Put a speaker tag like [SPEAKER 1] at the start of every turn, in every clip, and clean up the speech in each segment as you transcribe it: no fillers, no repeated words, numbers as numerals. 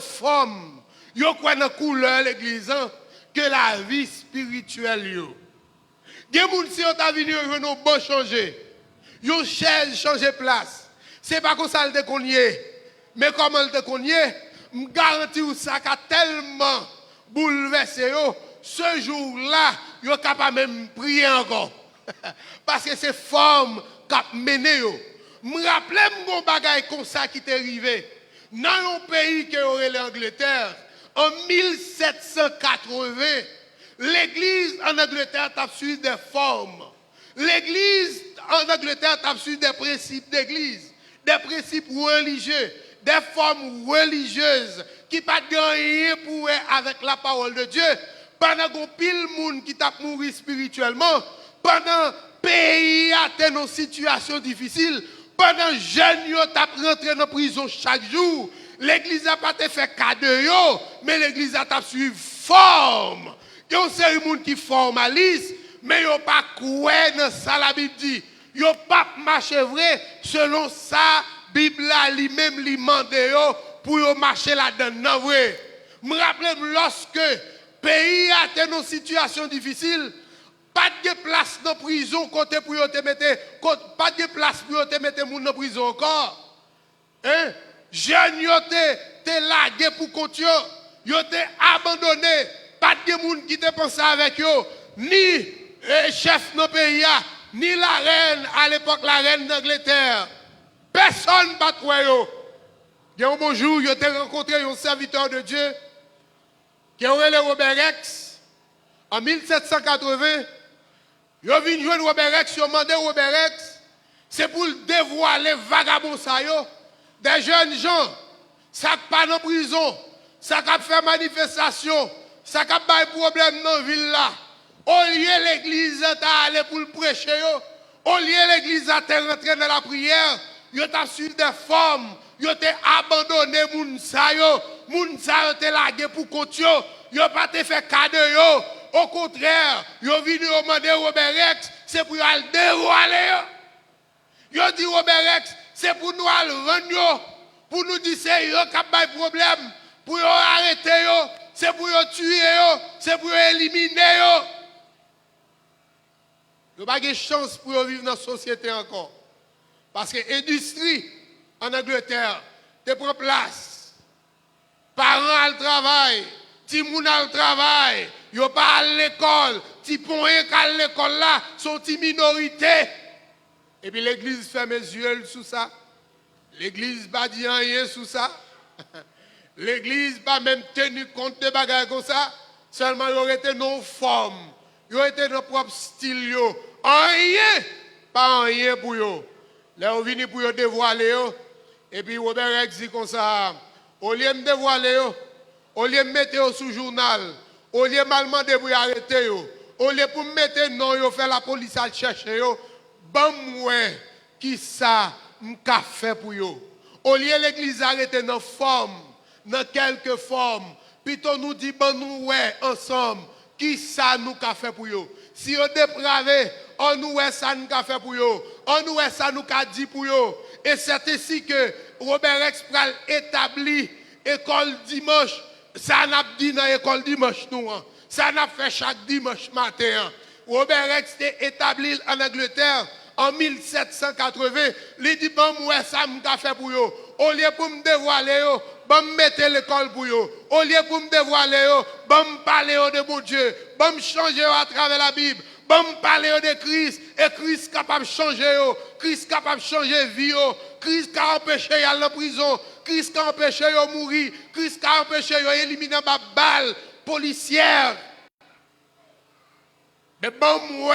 [SPEAKER 1] forme, yo quoi dans couleur l'église que la vie spirituelle yo. Des gens si on t'a venu nous bon changer. Yo chaise changer place. C'est pas comme ça le déconnier. Mais comment le déconnier, me garantis ça qu'a tellement bouleversé yo, ce jour-là, yo capable même prier encore. Parce que c'est forme qu'a mené yo. Me rappelle mon bagage comme ça qui t'est arrivé dans un pays qui aurait l'Angleterre en 1780. L'église en Angleterre a suivi des formes. L'église en Angleterre a suivi des principes d'église, des principes religieux, des formes religieuses qui pas de rien pour voir avec la parole de Dieu. Pendant qu'on pile monde qui t'a mouru spirituellement, pendant pays a été dans une situation difficile, pendant jeunes yo t'a rentré dans prison chaque jour, l'église a pas fait cadeau, mais l'église a t'a suivi forme. Il y a un monde qui formalise, mais il n'y a pas quoi dans ça la Bible dit. Il n'y a pas marché vrai selon ça, Bible lui-même lui demande pour marcher là-dedans vrai. Je me rappelle lorsque le pays a été dans une situation difficile, pas de place dans la prison côté pour te mettre, pas de place pour te mettre moun dans prison encore. Hein? Jeunes yo te lagué pour continuer, yo te abandonné. Pas de monde qui te pense avec eux, ni chef de nos pays, ni la reine, à l'époque la reine d'Angleterre. Personne ne bat quoi yo. Il y a un bon jour, j'ai rencontré un serviteur de Dieu qui aurait le Robert Rex. En 1780, il a venu jouer Robert Rex, il a demandé Robert Rex, c'est pour dévoiler vagabond ça yo, des jeunes gens, ça pas dans prison, ça qui fait manifestation. Ça n'a pas de problème dans la ville là. Au lieu l'église t'a allé pour le prêcher, au lieu l'église t'a rentré dans la prière, yo t'a suivi des formes, yo t'a abandonné moun sa t'a lagué pour continuer, yo pas te fait cadeau yo. Au contraire, yo venu demander Robert Rex, c'est pour aller dévoiler yo. Yo dit Robert Rex, c'est pour nous aller rendre yo, pour nous dire c'est yo qui a pas de problème, pour yo arrêter yo. C'est pour tuer, c'est pour éliminer. Vous n'avez pas de chance pour vivre dans la société encore. Parce que l'industrie en Angleterre te prend place. Parents au travail, petits gens au travail, ils ne pas à l'école, petits points à l'école là, sont une minorité. Et puis l'église ferme les yeux sous ça. L'église ne dit rien sous ça. L'église n'a pas même tenu compte de bagages comme ça. Seulement, il aurait été non forme. Il aurait été dans propre style. Rien. Pas rien pour eux. Là, on vient pour dévoiler. Et puis, Robert Rex dit comme ça. Au lieu de dévoiler, au lieu de mettre sous journal, au lieu de demander pour arrêter, au lieu de mettre non, faire la police à chercher, bon, moi, qui ça, m'a fait pour eux. Au lieu de l'église arrêter dans forme, dans quelque forme, plutôt nous dit bon nous ouais ensemble qui ça nous a fait pour eux. Si on dépravé, on nous ouais ça nous a fait pour eux. On nous ouais ça nous a dit pour eux. Et c'est ainsi que Robert Rex pral établi école dimanche. Ça n'a pas dit dans l'école dimanche nous. Ça n'a fait chaque dimanche matin. Robert Rex était établi en Angleterre en 1780. Il dit bon ouais ça nous a fait pour eux. Au lieu pour me dévoiler, bon me mettre l'école pour eux. Au lieu pour me dévoiler, bon me parler de mon Dieu. Bon me changer à travers la Bible. Bon me parler de Christ. Et Christ capable de changer. Christ capable de changer vie. Christ qui a empêché d'aller en prison. Christ qui a empêché de mourir. Christ qui a empêché d'éliminer ma balle policière. Mais bon moi,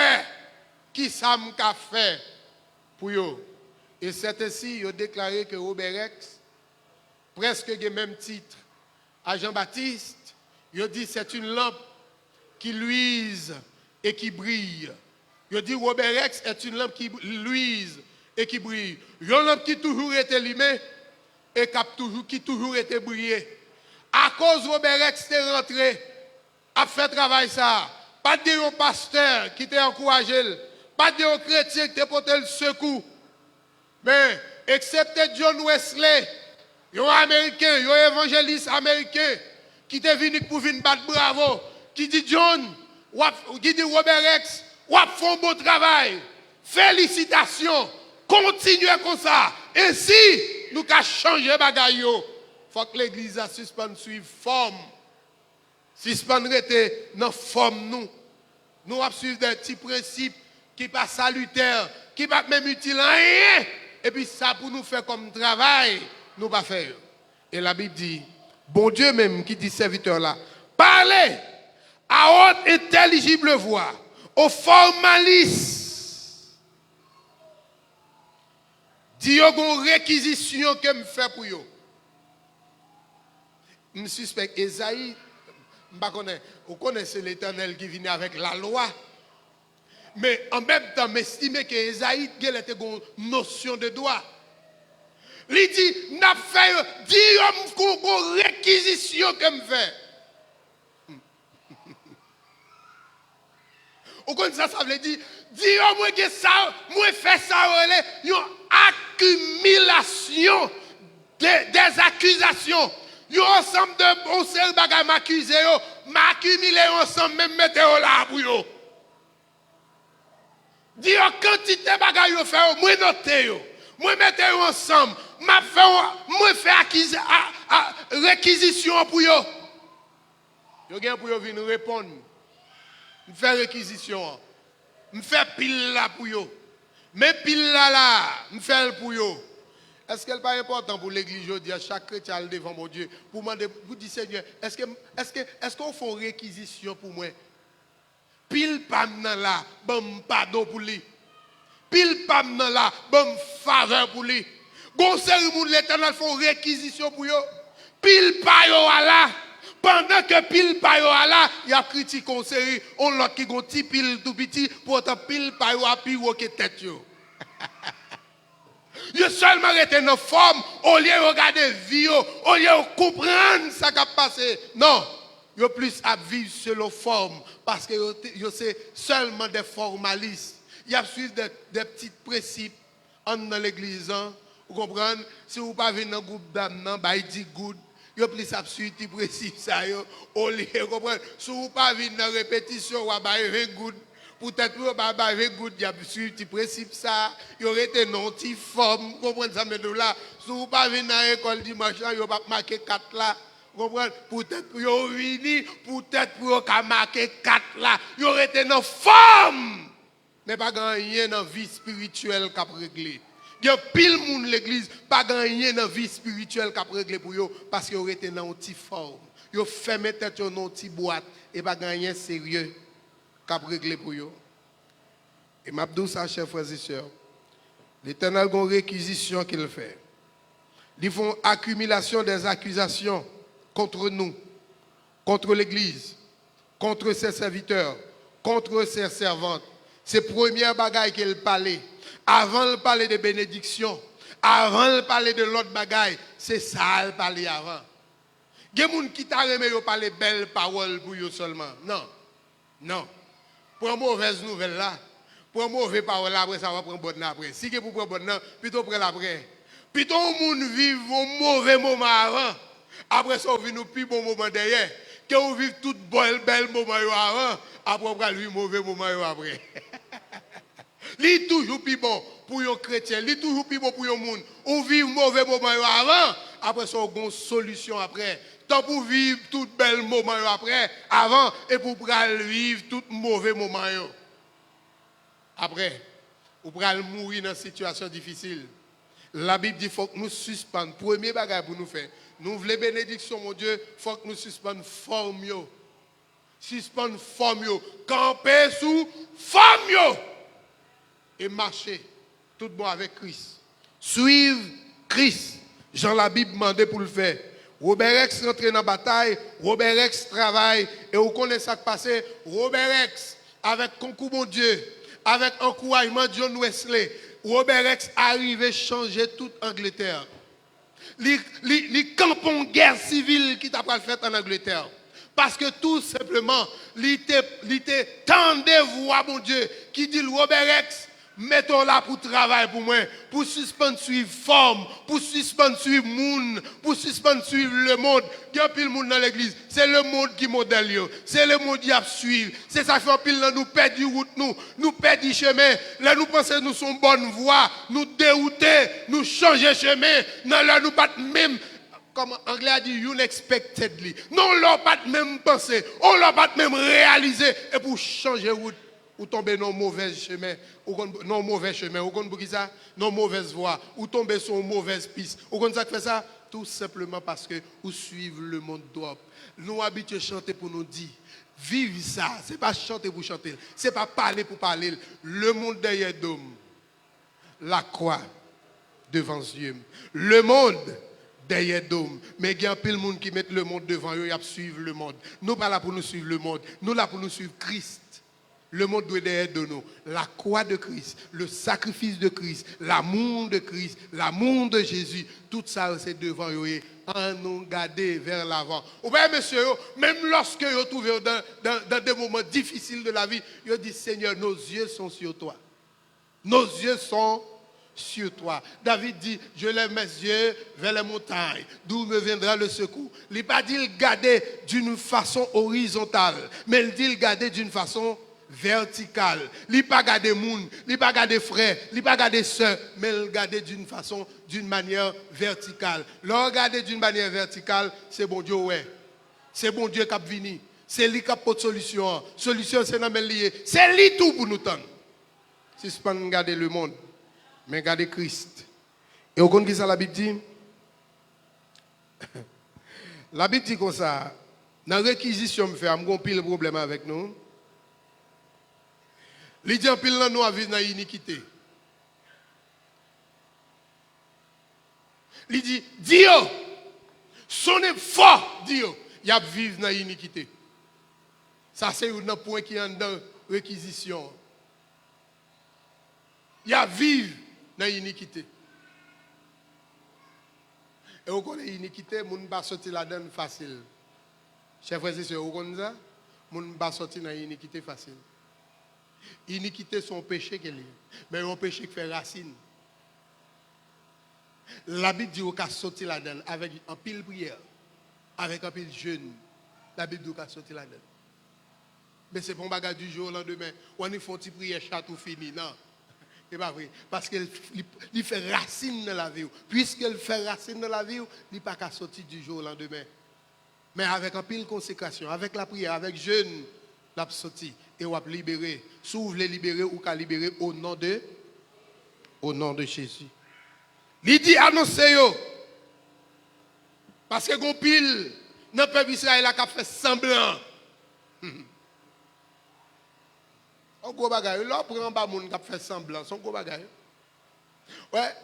[SPEAKER 1] qui ça m'a fait pour eux? Et c'est ainsi qu'il a déclaré que Robert Rex, presque le même titre à Jean-Baptiste, il a dit c'est une lampe qui luise et qui brille. Il a dit Robert Rex est une lampe qui luise et qui brille. Une lampe qui toujours été allumée et qui toujours été brillée. À cause de Robert Rex est rentré, a fait travail ça. Pas de pasteur qui t'a encouragé, pas de chrétien qui t'a porté le secours. Mais, excepté John Wesley, Yon américain, yon évangéliste américain qui est venu pour venir battre bravo, qui dit John, qui dit Robert X, ou fait un beau travail. Félicitations. Continuez comme ça. Ainsi, nous avons changé bagaille. Il faut que l'église a suspendu suivre forme. Suspendre rester dans forme nous. Nous avons suivi des petits principes qui pas salutaires, qui pas même utiles rien. Et puis ça pour nous faire comme travail, nous pas faire. Et la Bible dit, bon Dieu même qui dit serviteur là, parlez à haute intelligible voix, aux formalistes. Dis yo gon réquisition que me fait pour yo. Je suspecte Esaïe, vous connaissez l'Éternel qui vient avec la loi. Mais en même temps, m'estime que Esaïe a une notion de droit. Il dit, n'a fait une réquisition que me fait. Vous connaissez ça, ça veut dire, dis-moi que ça, moi fait ça, une accumulation des accusations. Yo ensemble de bon seul bagay m'accuser yo, m'accumuler ensemble même mettre là pour yo. Dis yo quantité bagay yo fait, moi noter yo. Moi mettre yo ensemble, moi fait réquisition pour yo. Yo gen pour yo venir répondre. Me faire réquisition. Me faire pile là pour yo. Mais pile là, me faire pour yo. Est-ce qu'elle n'est pas important pour l'église aujourd'hui, chaque chrétien devant mon Dieu, pour demander, pour dire Seigneur, est-ce qu'on fait une réquisition pour moi? Pile pam nan là, bon pardon pour lui. Pile pam nan là, bon faveur pour lui. Gon cérémonie l'Éternel fait une réquisition pour yo. Pile pa yo là. Pendant que pile pa yo là, il y a critique en série, on l'autre qui gon ti pile tout petit, pourtant pile pa yo a pi wo que tête yo. Yo seulement été dans forme, au lieu de regarder vie, au lieu de comprendre ce qui a passé. Non, yo plus à vivre selon forme, parce que yo c'est seulement des formalistes. Il y a suivi des petits principes dans l'église. Vous comprenez? Si vous ne pas venir dans le groupe d'âmes, il dit good. Yo plus à suivre des principes, ça yo. Au lieu de comprendre, si vous ne pas venir dans la répétition, vous very good. Peut-être que vous good, il y a suivi des principes, ça. Il y aurait été non petit forme. Vous comprenez ça, mais là, si vous ne pas venir dans l'école dimanche, vous ne pas marquer 4 là. Vous comprenez? Peut-être que vous venir, peut-être que vous marquer 4 là. Il aurait été dans forme. Mais pas gagné dans la vie spirituelle qui a réglé. Il y a pile monde l'église, pas gagné dans la vie spirituelle qui a réglé pour eux, parce qu'il aurait été dans une petite forme. Il a fait mettre dans une petite boîte et pas gagné sérieux qui a réglé pour eux. Et m'a dit ça, chers frères et sœurs, l'Éternel a une réquisition qu'il fait. Ils font accumulation des accusations contre nous, contre l'Église, contre ses serviteurs, contre ses servantes. C'est la première bagaille qu'il parlait. Avant de parler de bénédiction, avant de parler de l'autre bagaille, c'est ça qu'il parlait avant. Il y a des gens qui t'ont parlé de belles paroles pour eux seulement. Non. Non. Pour une mauvaise nouvelle là, pour une mauvaise parole là, après ça va prendre bonne après. Si vous prenez bonne, plutôt prendre après. Plutôt le monde vive un mauvais moment avant. Après ça, vous vivez un plus bon moment derrière. Que vous vivez tout bel moment avant. Après, vous vivez un mauvais moment après. C'est toujours plus bon pour les chrétiens. C'est toujours plus bon pour les monde. Vous vivez un mauvais moment avant. Après ça, vous avez une solution après. Tant pour vivre tout bel moment après, avant, et pour vivre tout mauvais moment après. Vous pourrez mourir dans une situation difficile. La Bible dit qu'il faut que nous suspendions. Premier bagage pour nous faire. Nous voulons bénédiction, mon Dieu, il faut que nous suspendions forme. Suspendre forme. Camper sous forme. Et marcher tout bon avec Christ. Suivre Christ. Jean la Bible demandait pour le faire. Robert X rentre dans la bataille, Robert X travaille, et vous connaissez ce qui passe. Robert X, avec concours mon Dieu, avec encouragement de John Wesley, Robert X arrive à changer toute Angleterre. Les campons guerre civile qui t'a pas fait en Angleterre. Parce que tout simplement, il était tant de voix, mon Dieu, qui dit Robert X, Mettons là pour travailler pour moi, pour suspendre suivre forme, pour suspendre suivre monde, pour suspendre suivre le monde. Il y a pile monde dans l'église, c'est le monde qui modèle yo, c'est le monde qui a suivre. C'est ça qui fait pile nous perdre route nous perdre chemin. Là nous pensons nous sommes bonne voie, nous dérouter, nous changer chemin. Non là nous pas même comme anglais a dit unexpectedly. Non là pas même penser, on l'a pas même réaliser et pour changer route. Ou tomber dans mauvais chemin, ou non mauvais chemin, ou pour qui ça, non mauvaise voie, ou tomber sur une mauvaise piste. Ou comme ça fait ça, tout simplement parce que vous suivez le monde d'Europe. Nous habitués à chanter pour nous dire, vive ça, c'est pas chanter pour chanter, c'est pas parler pour parler. Le monde derrière d'homme, la croix devant Dieu. Le monde derrière d'homme, mais il y a un peu de monde qui met le monde devant eux, ils suivent le monde. Nous pas là pour nous suivre le monde, nous là pour nous suivre Christ. Le monde doit être de nous. La croix de Christ, le sacrifice de Christ, l'amour de Christ, l'amour de Jésus, tout ça c'est devant eux. En nous garder vers l'avant. Ou bien, monsieur, même lorsque vous trouvez dans des moments difficiles de la vie, vous dites, Seigneur, nos yeux sont sur toi. Nos yeux sont sur toi. David dit, je lève mes yeux vers les montagnes, d'où me viendra le secours. Il n'a pas dit le garder d'une façon horizontale, mais il dit le garder d'une façon vertical. Il n'a pas gardé moun, il n'a pas gardé frère, il n'a pas gardé soeur, mais il gardé d'une manière verticale. Le regarder d'une manière verticale, c'est bon Dieu, ouais. C'est bon Dieu qui a venu. C'est lui qui a pas de solution. Solution, c'est dans le lié. C'est lui tout pour nous tendre. Si ce n'est pas garder le monde, mais garder Christ. Et vous comprenez ça, la Bible dit? La Bible dit comme ça, dans la réquisition, je vais pile le problème avec nous. Il dit en pile là, nous vivons dans l'iniquité. Il dit, Dieu, sonnez fort, Dieu, il y a vivre dans l'iniquité. Ça, c'est un point qui est dans la réquisition. Il y a vivre dans l'iniquité. Et vous connaissez l'iniquité, vous ne pouvez pas sortir là-dedans facile. Chers frères et sœurs, vous connaissez ça? Vous ne pouvez pas sortir dans l'iniquité facile. Iniquité, c'est un péché qu'elle est, mais un péché qui fait racine. La Bible dit qu'on sortir là-dedans avec un pile prière, avec un pile jeûne. La Bible dit qu'on sortir là-dedans. Mais c'est pas un bagage du jour au lendemain. On y fait une petite prière, chat tout fini. Non, c'est pas vrai. Parce qu'il fait racine dans la vie. Puisqu'il fait racine dans la vie, il n'est pas qu'à sortir du jour au lendemain. Mais avec un pile consécration, avec la prière, avec jeûne, l'a sorti et on va libérer. Si vous voulez libérer, ou qu'à libérer au nom de Jésus. Il dit annoncez-yo. Parce que gon pile dans le peuple Israël a fait semblant. On gros bagaille, là prend pas moun qui fait semblant, son gros bagaille. Ouais.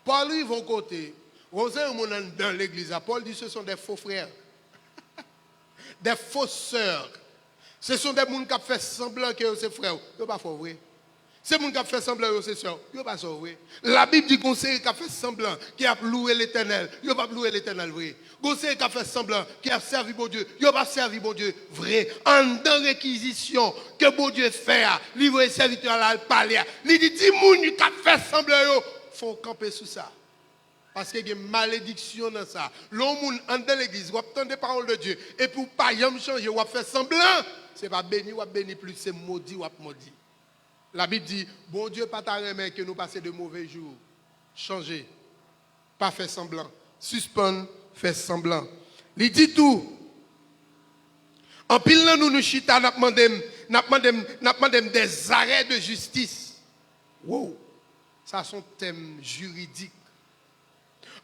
[SPEAKER 1] Paul ils vont côté. On sait dans l'église, Paul dit ce sont des faux frères. Des fausses sœurs. Ce sont des gens qui font semblant que c'est frères. Ce n'est pas vrai. C'est des gens qui font semblant que c'est sœurs. Ce n'est pas vrai. La Bible dit qu'on sait qui a fait semblant, qui a loué l'éternel. Il n'a pas loué l'éternel vrai. On sait qui a fait semblant, qui a servi bon Dieu. Il n'a pas servi bon Dieu vrai. En dans réquisition que bon Dieu fait, livrer serviteur à la parler. Il dit 10 gens qui a fait semblant, il faut camper sous ça. Parce qu'il y a une malédiction dans ça. L'homme dans l'église, vous entendez des paroles de Dieu. Et pour ne pas changer, vous faire semblant. Ce n'est pas béni ou béni plus, c'est maudit ou maudit. La Bible dit, bon Dieu, pas ta remet que nous passions de mauvais jours. Changer. Pas faire semblant. Suspendre, faire semblant. Il dit tout. En pile, nous chita, nous demandons des arrêts de justice. Wow. Ça, c'est un thème juridique.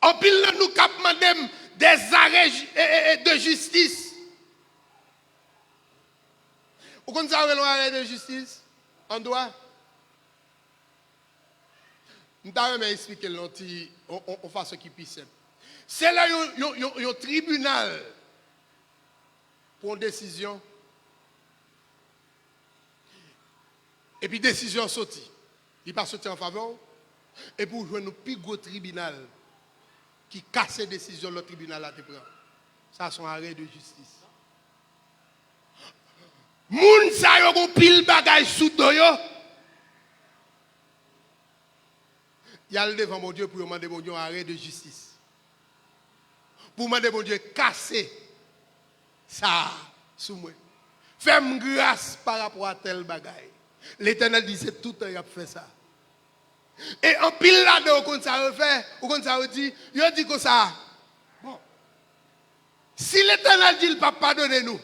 [SPEAKER 1] En pile, nous demandons des arrêts de justice. Vous connaissez l'arrêt de justice? En droit? Nous allons expliquer on fait ce qui est plus simple. C'est là un tribunal pour une décision. Et puis décision sortie. Il n'est pas sorti en faveur. Et pour jouer un plus gros tribunal qui casse les décisions le tribunal a te prend. Ça c'est un arrêt de justice. Moun sa yo gon pile bagay sous do yo. il y a le devant mon Dieu pour demander mon Dieu arrêt de justice. Pour demander mon Dieu casser ça sous moi. Fais-moi grâce par rapport à tel bagaille. L'Éternel dit c'est tout le temps qu'il a fait ça. Et en pile là-dedans, quand ça refait, ou quand ça dit, il dit que ça. Bon. Si l'Éternel dit, il ne va pas pardonner nous,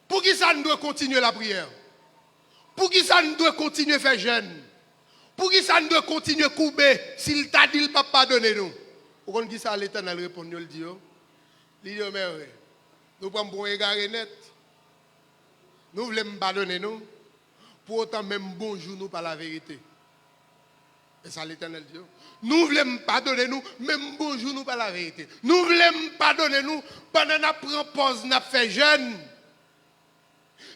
[SPEAKER 1] pour qui ça nous doit continuer la prière? Pour qui ça nous doit continuer à faire jeûne? Pour qui ça nous doit continuer à couper? S'il t'a dit, il ne va pas pardonner nous. Pour qu'on dit ça, l'Éternel répond, il dit, il dit, mais nous prenons bon égard net. Nous voulons pardonner nous. Pour autant, même bonjour nous par la vérité. Et ça, l'Éternel dit. Nous voulons pardonner nous, même bonjour nous par la vérité. Nous voulons pardonner nous pendant qu'on prend pause, nous fait jeûne.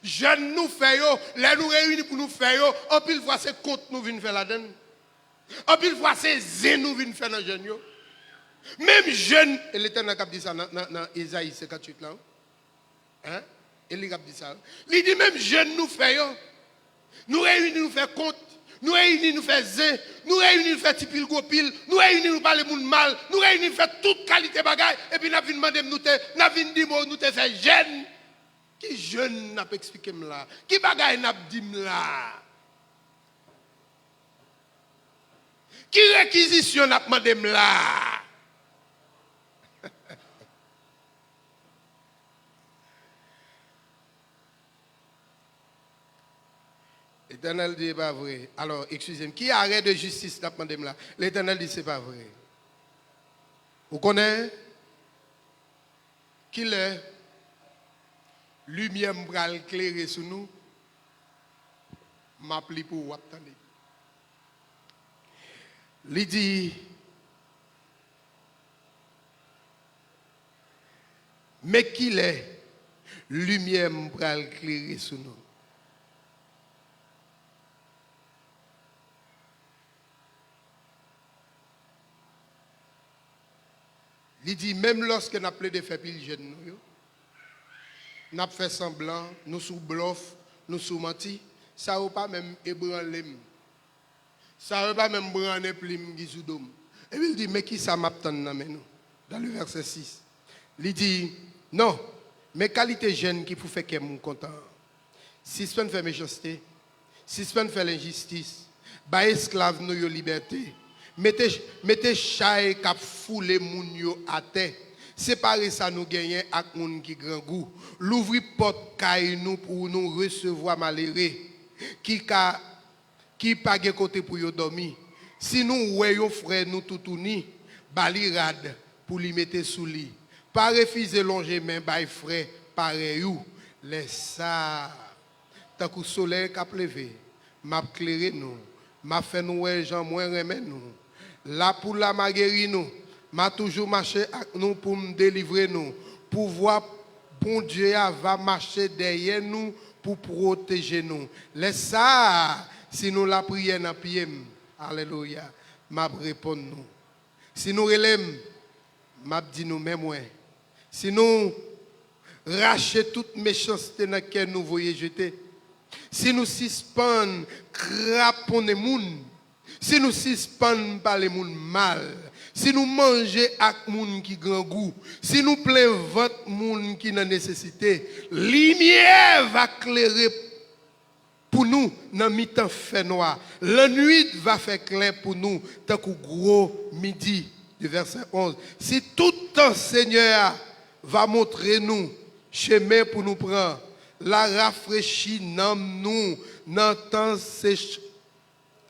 [SPEAKER 1] Jeûne nous fait, là nous réunis pour nous faire, en pile fois c'est compte nous venons faire la donne. En pile fois c'est zé nous venons faire dans le jeûne. Même jeûne, et l'Éternel a dit ça dans Isaïe 58 là. Hein? Et il a dit ça. Il dit même jeûne nous fait, nous réunis nous faire compte. Nous réunis, nous faisons zé, nous réunis, nous faisons tipil gopil, nous réunis, nous parlons de mal, nous réunis, nous faisons toute qualité de bagaille, et puis nous avons demandé, nous avons dit, nous avons fait jeune. Qui jeune n'a pas expliqué là? Qui bagaille n'a pas dit là? Qui réquisition n'a pas demandé là? L'Éternel dit, pas vrai. Alors, excusez-moi, qui arrête de justice n'a pas demandé là? L'Éternel dit, c'est pas vrai. Vous connaissez? Qui est? Lumière m'bral éclairer sur nous. M'appli pour vous attendre. Il dit, mais qui est? Lumière m'bral éclairer sur nous. Il dit, même lorsque nous avons plaidé faire pile jeune, nous avons fait semblant, nous sous bluff, nous sous menti, ça n'a pas même ébranlé. Ça n'a pas même branlé plim gisoudom. Et puis il dit, mais qui ça m'attend dans le verset 6. Il dit, non, mes qualités jeunes qui vous fait que mon content. Si ce n'est pas méchanceté, si ce n'est pas l'injustice, bah esclave nous yo liberté. Mettez chay k'ap foule moun yo à terre. Séparer ça nous gagner avec moun qui grand goût. L'ouvrir porte kay nous pour nous recevoir malheureux. Qui pas gen côté pour yo dormir. Si nous voyons frère nous tout uni, bali rad pour lui mettre sous lit. Pas refuser longer main bay frère pareil ou. Laisse ça. Tant que soleil k'ap levé, m'a éclairé nous, m'a fait nous gens moins remet nous. Là pour la m'a guéri nous, m'a toujours marché avec nous pour me délivrer nous. Pour voir bon Dieu va marcher derrière nous pour protéger nous. Laisse ça, si nous la prière dans pied, alléluia, m'a répondre nous. Si nous relève, m'a dit nous même ouais. Si nous racher toute méchanceté dans laquelle nous voyons jeter. Si nous suspendons, crapons les moun. Si nous suspendons par les moun mal, si nous mangeons avec moun qui grand goût, si nous plaisons votre moun qui n'a nécessité, lumière va éclairer pour nous dans mi-temps fait noir. La nuit va faire clair pour nous tant que gros midi du verset 11. Si tout temps Seigneur va montrer nous chemin pour nous prendre, la rafraîchit dans nous dans temps sécheresse.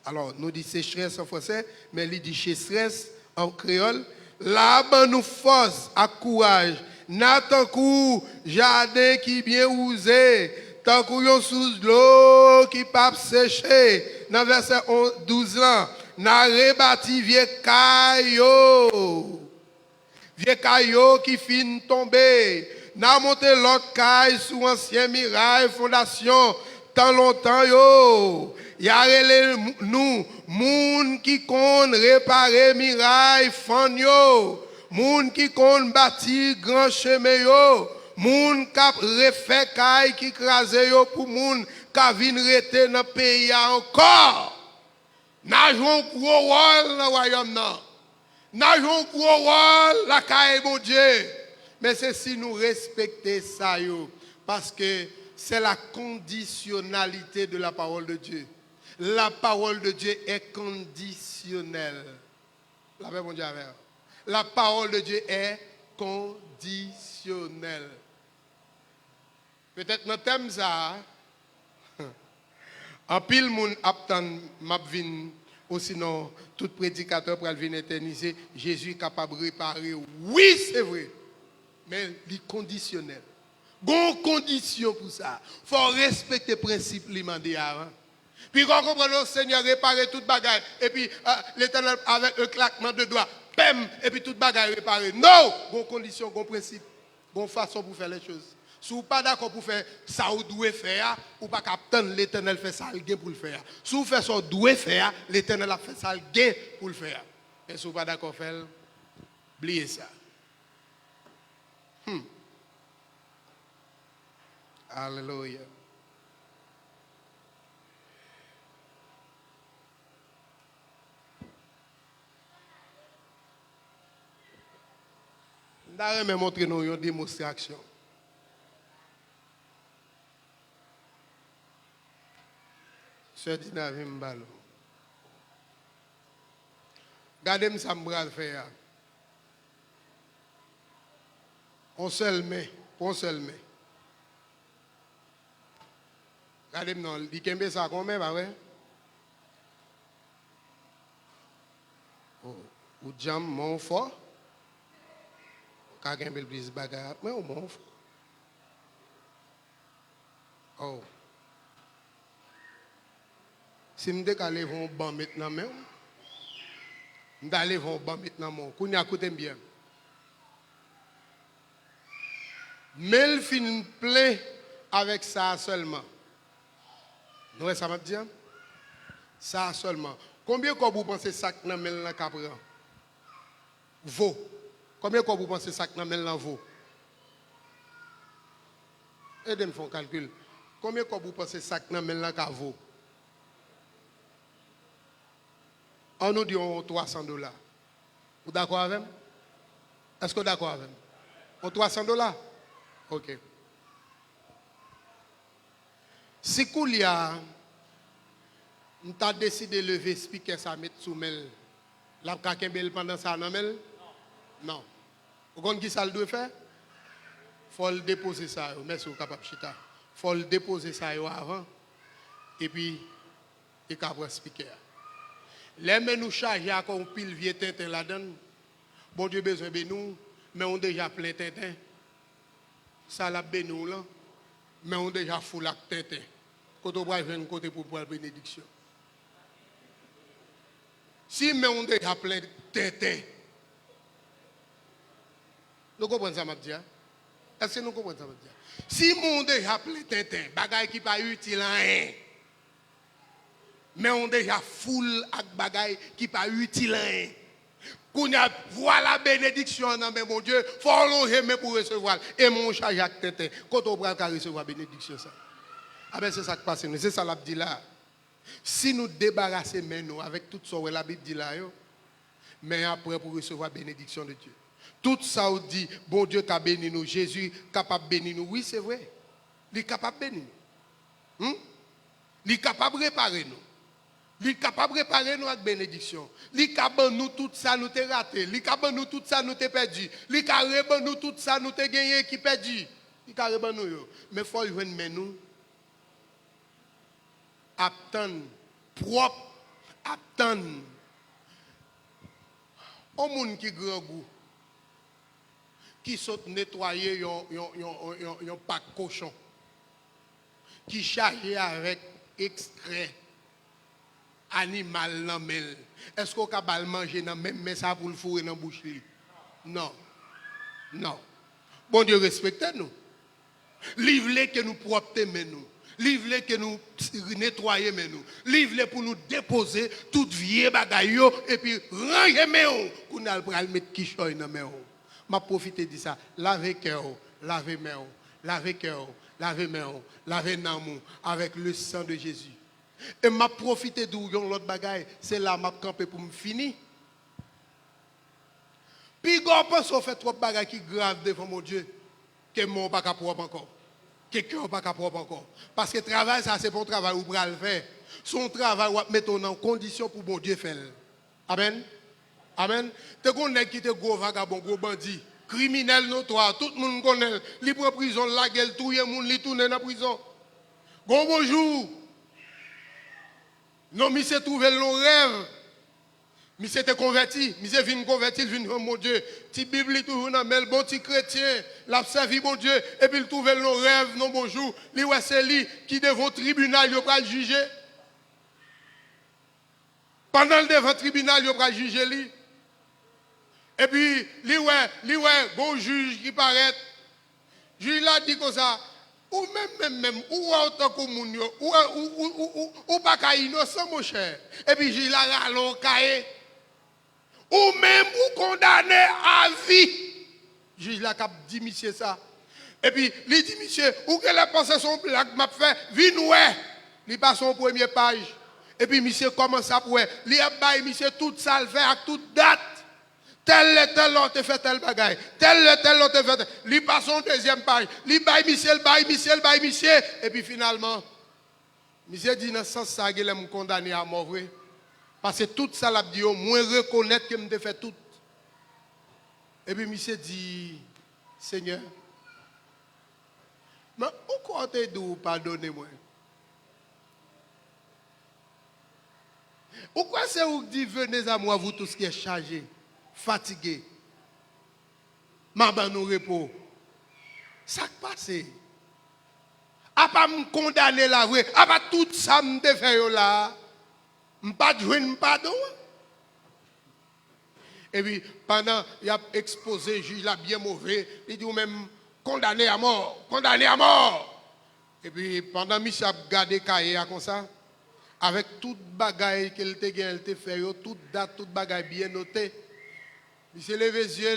[SPEAKER 1] Alors, nous dit sécheresse en français, mais il dit sécheresse en créole. Là, nous force à courage. N'attend qu'au jardin qui bien usé, tant qu'on sous l'eau qui pas séché. Dans verset 12 ans, n'a rebâti vieux caillot. Vieux caillot qui fin tomber. N'a monté l'autre caille sous ancien mirail fondation. Tant longtemps yo. Y a nous, moun qui kon réparer miraille fan yo, moun qui kon bâti grand chemin yo, moun k'ap refait kay qui krasé yo pour moun ka vin rete dans pays encore. Nous jouons un gros rôle dans le royaume. Nous jouons un gros rôle la caille mon Dieu. Mais c'est si nous respectons ça, parce que c'est la conditionnalité de la parole de Dieu. La parole de Dieu est conditionnelle. La paix, mon Dieu, la parole de Dieu est conditionnelle. Peut-être notre thème ça. En pile moun aptan mapvin ou sinon tout prédicateur pour venir éterniser Jésus est capable de réparer. Oui, c'est vrai. Mais il est conditionnel. Bon condition pour ça. Il faut respecter le principe demandé avant. Puis quand on comprend le Seigneur réparer toute bagaille et puis l'Éternel avec un claquement de doigts, pem, et puis toute bagaille réparée. Non, bon condition, bon principe, bon façon pour faire les choses. Si vous n'êtes pas d'accord pour faire ça, vous devez faire, ou pas attendre l'Éternel fait ça, il pour le faire. Si vous faites ça, vous devez faire, l'Éternel a fait ça, il pour le faire. Et si vous n'êtes pas d'accord, oubliez ça. Alléluia. Je vais montrer nous une démonstration. Sœur Dina Vimbalo. Regardez-moi ça, je vais faire. On seul met, on seul met. Regardez-moi, il y a ça combien, bah ouais? Ou jam mon fort. Quand il y a plus de bagarre, mais au mon fort. Oh. Si je vais voir un banc maintenant, je vais aller voir un banc maintenant. Qu'on y a écouté bien. Mais le film plein avec ça seulement. Nous, ça m'a dit? Ça seulement. Combien de vous pensez que ça que nous avons capran? Vaut. Combien de vous pensez que ça que nous avons vaut? Aidez-moi à faire un calcul. Combien de vous pensez que ça que nous avons vaut? On nous dit $300. Vous d'accord avec moi? Est-ce que vous d'accord avec moi? $300? Ok. Si Koulia, nous avons décidé de lever speaker ça mettre sous mel, la kakembel pendant ça non mel? Non. Vous comprenez qui ça le doit faire? Il faut le déposer ça, mais c'est capable chita. Il faut le déposer ça avant et puis il faut prendre speaker. Les men nous charger à un pile vieux tintin là-dedans. Bon Dieu besoin de nous, mais on déjà plein tintin. Ça l'a ben nous là, mais on déjà fou la tintin. Quand on va venir côté pour la bénédiction. Si mais on déjà plein tintin. Nous comprenons ça m'a dit? Est-ce que nous comprenons ça m'a dit? Si on déjà plein tintin, bagaille qui pas utile à rien. Mais on déjà foule avec bagaille qui pas utile rien. Qu'on a voilà bénédiction dans mon Dieu, faut loger mais pour recevoir et mon charge avec tête quand on va recevoir bénédiction ça. Ah ben c'est ça qui passe nous, c'est ça la dit là. Si nous débarrasser nous avec tout ça la Bible dit là mais après pour recevoir bénédiction de Dieu. Tout ça on dit bon Dieu t'a béni nous, Jésus capable de bénir nous. Oui, c'est vrai. Il est capable de bénir nous. Il est capable de réparer nous. Il est capable de réparer nous avec bénédiction. Il est capable de nous tout ça nous t'es raté. Il est capable de nous tout ça nous t'es perdu. Il est capable de nous tout ça nous t'es gagné qui perdu. Il est capable de nous. Mais il faut y venir nous. Attendre propre. Attendre. Au monde qui grand goût. Qui saute nettoyer un pack cochon. Qui chargé avec extrait. Animal nan mel. Est-ce qu'on peut manger dans même mais ça pour le fourrer dans la bouche? Non. Non. Bon Dieu respecte nous. Livre-les que nous propter nous. Livre-les que nous nettoyer nous. Livre-les pour nous déposer toute vieille bagaille et puis ranger nous. Qu'on a le mettre quichoy dans nous. M'a profité de ça. Lavez cœur, lavez main, lavez cœur, lavez main, lavez namou avec le sang de Jésus. Et m'a profité de l'autre bagaille, c'est là m'a campé pour me finir. Puis quand on pense qu'on fait trop de bagailles qui grave devant mon Dieu, que mon pas propre encore. Que cœur pas propre encore. Parce que le travail, ça c'est bon travail, ou bras le faire. Son travail, ou mettre en condition pour mon Dieu faire. Amen. Amen. Te connais qui te gros vagabond, gros bandit, criminel notoire, tout le monde connaît. Il prend prison, la gueule, tout le monde, il tourne dans la prison. Bonjour. Non, mais c'est trouvé le rêve. Mais c'était converti. Mais c'est venu converti, il vient mon Dieu. Petit Bible, toujours dans le bon petit chrétien. L'a servi mon Dieu. Et puis il trouve le rêve, non bonjour. Lui, c'est lui qui devant le tribunal, il va le juger. Pendant le devant le tribunal, il va le juger lui. Et puis, lui, bon juge qui paraît. Juge l'a dit comme ça. Ou même, ou en tant que moun, ou pas qu'à innocent, mon cher. Et puis, juge l'a rallon cahier. Ou même, ou condamné à vie. Juge l'a cap dit, monsieur, ça. Et puis, il dit, monsieur, où qu'elle a pensé son blague, m'a fait, viens ouais. Il passe son première page. Et puis, monsieur commence à pour il a bail, monsieur, tout ça, le fait, à toute date. Tel l'autre fait tel bagaille. Tel l'autre fait tel. Il passe son deuxième page. Il baille, monsieur. Et puis, finalement, monsieur dit, dans ce sens, ça, il est condamné à mort, vrai. Parce que tout ça, l'a dit, moi, reconnaître que je fait tout. Et puis, monsieur dit, Seigneur, mais pourquoi tu dit, pardonnez-moi? Pourquoi c'est vous qui dites, venez à moi, vous tous qui êtes chargés, fatigués, m'a nous repos? Ça qui passe. A pas me condamner la vraie, a pas tout ça me fait là. M'pas de jouer pardon. Et puis pendant il a exposé juge là bien mauvais, il dit ou même condamné à mort. Et puis pendant monsieur a gardé cahier comme ça avec toute bagaille qu'elle te fait, toute date, toute bagaille bien notée. Il s'est levé les yeux.